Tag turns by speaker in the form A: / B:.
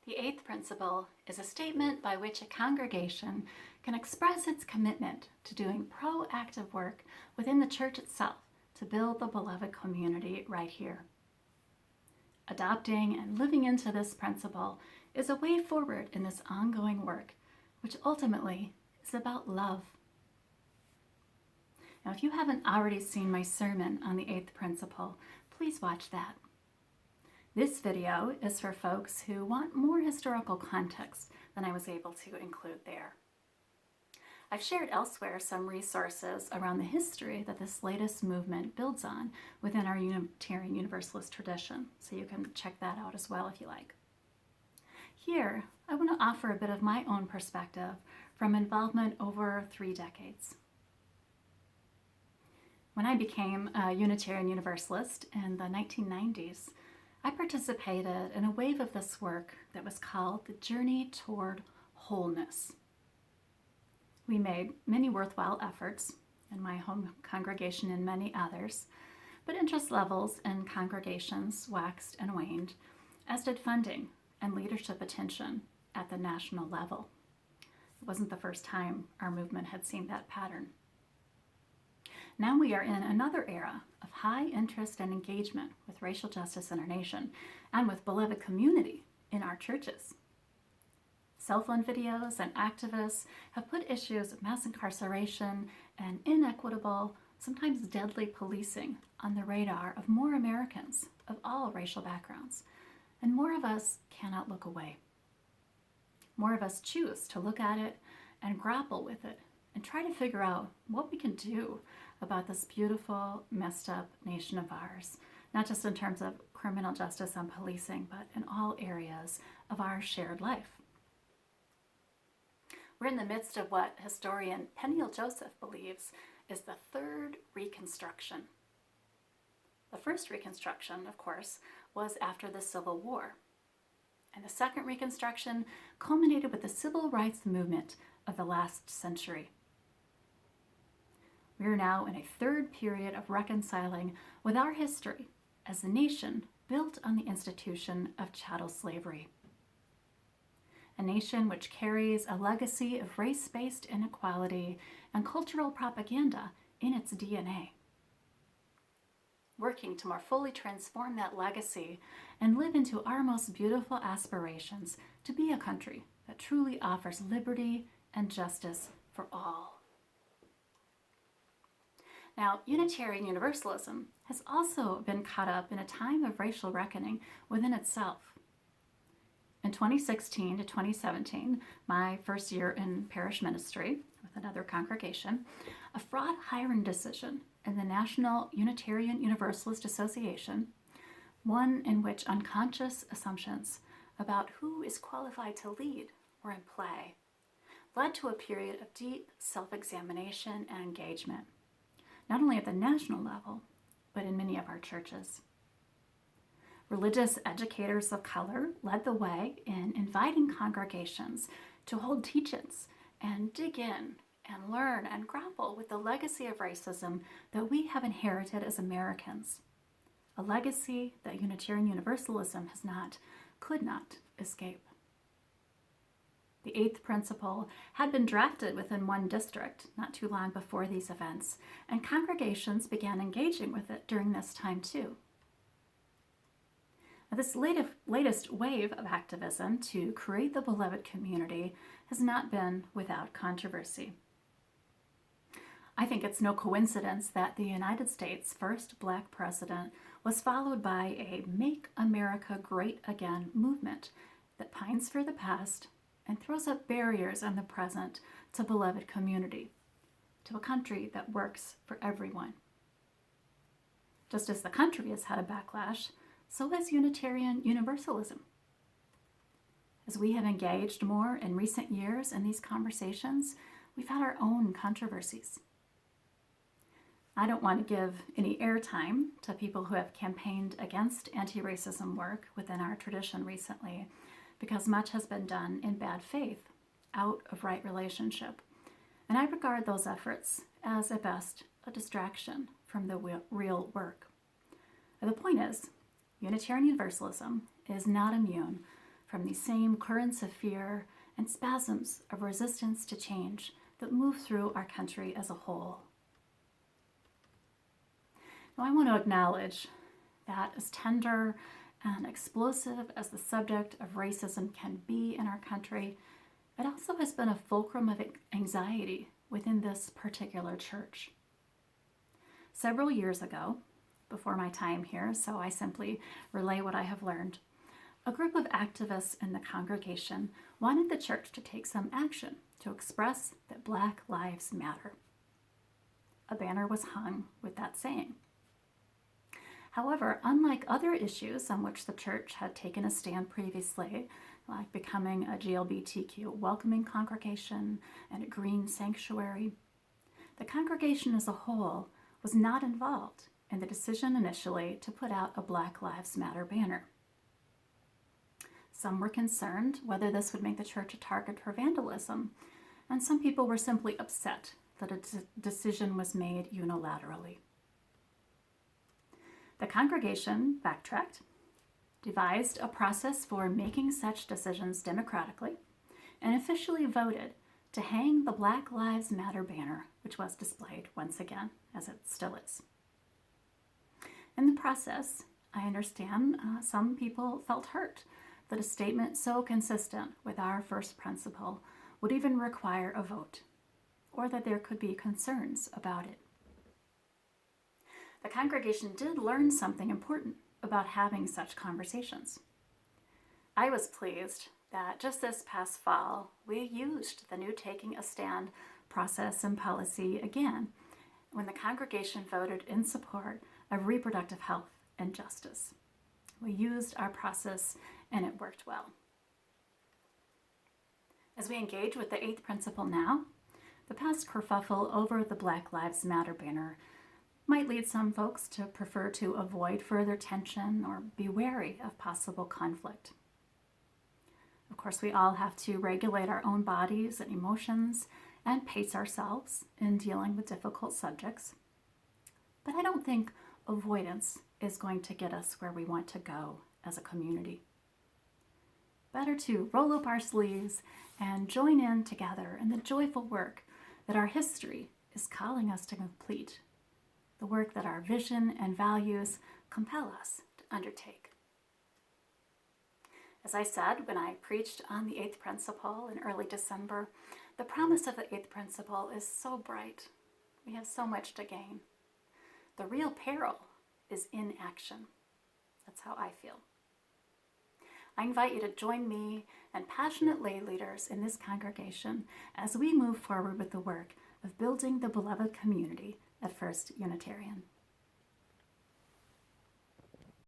A: The eighth principle is a statement by which a congregation can express its commitment to doing proactive work within the church itself to build the beloved community right here. Adopting and living into this principle is a way forward in this ongoing work, which ultimately is about love. Now, if you haven't already seen my sermon on the eighth principle, please watch that. This video is for folks who want more historical context than I was able to include there. I've shared elsewhere some resources around the history that this latest movement builds on within our Unitarian Universalist tradition, so you can check that out as well if you like. Here, I want to offer a bit of my own perspective from involvement over 3 decades. When I became a Unitarian Universalist in the 1990s, I participated in a wave of this work that was called the Journey Toward Wholeness. We made many worthwhile efforts in my home congregation and many others, but interest levels in congregations waxed and waned, as did funding and leadership attention at the national level. It wasn't the first time our movement had seen that pattern. Now we are in another era of high interest and engagement with racial justice in our nation and with beloved community in our churches. Cell phone videos and activists have put issues of mass incarceration and inequitable, sometimes deadly policing on the radar of more Americans of all racial backgrounds, and more of us cannot look away. More of us choose to look at it and grapple with it and try to figure out what we can do about this beautiful, messed up nation of ours, not just in terms of criminal justice and policing, but in all areas of our shared life. We're in the midst of what historian Peniel Joseph believes is the third Reconstruction. The first Reconstruction, of course, was after the Civil War. And the second Reconstruction culminated with the civil rights movement of the last century. We are now in a third period of reconciling with our history as the nation built on the institution of chattel slavery. A nation which carries a legacy of race-based inequality and cultural propaganda in its DNA. Working to more fully transform that legacy and live into our most beautiful aspirations to be a country that truly offers liberty and justice for all. Now, Unitarian Universalism has also been caught up in a time of racial reckoning within itself. In 2016 to 2017, my first year in parish ministry with another congregation, a fraud hiring decision in the National Unitarian Universalist Association, one in which unconscious assumptions about who is qualified to lead were in play, led to a period of deep self-examination and engagement, not only at the national level, but in many of our churches. Religious educators of color led the way in inviting congregations to hold teach-ins and dig in and learn and grapple with the legacy of racism that we have inherited as Americans, a legacy that Unitarian Universalism could not escape. The eighth principle had been drafted within one district not too long before these events, and congregations began engaging with it during this time too. Now, this latest wave of activism to create the beloved community has not been without controversy. I think it's no coincidence that the United States' first Black president was followed by a Make America Great Again movement that pines for the past and throws up barriers in the present to beloved community, to a country that works for everyone. Just as the country has had a backlash, so has Unitarian Universalism. As we have engaged more in recent years in these conversations, we've had our own controversies. I don't want to give any airtime to people who have campaigned against anti-racism work within our tradition recently, because much has been done in bad faith, out of right relationship. And I regard those efforts as, at best, a distraction from the real work. And the point is, Unitarian Universalism is not immune from these same currents of fear and spasms of resistance to change that move through our country as a whole. Now, I want to acknowledge that as tender and explosive as the subject of racism can be in our country, it also has been a fulcrum of anxiety within this particular church. Several years ago, before my time here, so I simply relay what I have learned, a group of activists in the congregation wanted the church to take some action to express that Black Lives Matter. A banner was hung with that saying. However, unlike other issues on which the church had taken a stand previously, like becoming a GLBTQ welcoming congregation and a green sanctuary, the congregation as a whole was not involved in the decision initially to put out a Black Lives Matter banner. Some were concerned whether this would make the church a target for vandalism, and some people were simply upset that a decision was made unilaterally. The congregation backtracked, devised a process for making such decisions democratically, and officially voted to hang the Black Lives Matter banner, which was displayed once again, as it still is. In the process, I understand some people felt hurt that a statement so consistent with our first principle would even require a vote, or that there could be concerns about it. The congregation did learn something important about having such conversations. I was pleased that just this past fall, we used the new taking a stand process and policy again when the congregation voted in support of reproductive health and justice. We used our process and it worked well. As we engage with the eighth principle now, the past kerfuffle over the Black Lives Matter banner might lead some folks to prefer to avoid further tension or be wary of possible conflict. Of course, we all have to regulate our own bodies and emotions and pace ourselves in dealing with difficult subjects. But I don't think avoidance is going to get us where we want to go as a community. Better to roll up our sleeves and join in together in the joyful work that our history is calling us to complete, the work that our vision and values compel us to undertake. As I said when I preached on the eighth principle in early December, the promise of the eighth principle is so bright. We have so much to gain. The real peril is inaction. That's how I feel. I invite you to join me and passionate lay leaders in this congregation as we move forward with the work of building the beloved community at First Unitarian.